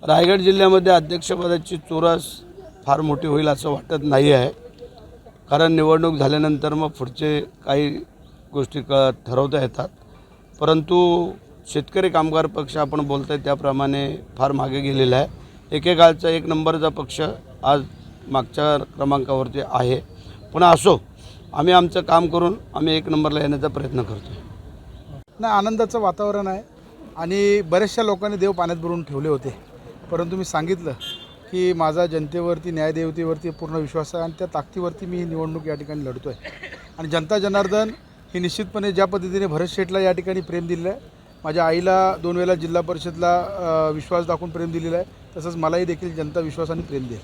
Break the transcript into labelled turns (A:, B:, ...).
A: रायगड जिल्ह्यामध्ये अध्यक्षपदाची चुरस फार मोठी होईल असं वाटत नाही आहे. कारण निवडणूक झाल्यानंतर मग पुढचे काही गोष्टी ठरवता येतात. परंतु शेतकरी कामगार पक्ष आपण बोलतोय त्याप्रमाणे फार मागे गेलेला आहे. एकेकाळचा एक नंबरचा पक्ष आज मागच्या क्रमांकावरती आहे. पण असो, आम्ही आमचं काम करून आम्ही एक नंबरला येण्याचा प्रयत्न करतो.
B: नाही, आनंदाचं वातावरण आहे आणि बऱ्याचशा लोकांनी देव पाण्यात बुडवून ठेवले होते. परंतु मी सांगितलं की माझा जनतेवरती न्यायदेवतेवरती पूर्ण विश्वास आहे आणि त्या ताकदीवरती मी ही निवडणूक या ठिकाणी लढतो आहे. आणि जनता जनार्दन ही निश्चितपणे ज्या पद्धतीने भरत शेठला या ठिकाणी प्रेम दिलेलं आहे, माझ्या आईला 2 वेळेला जिल्हा परिषदला विश्वास दाखवून प्रेम दिलेला आहे, तसंच मलाही देखील जनता विश्वासाने प्रेम देईल.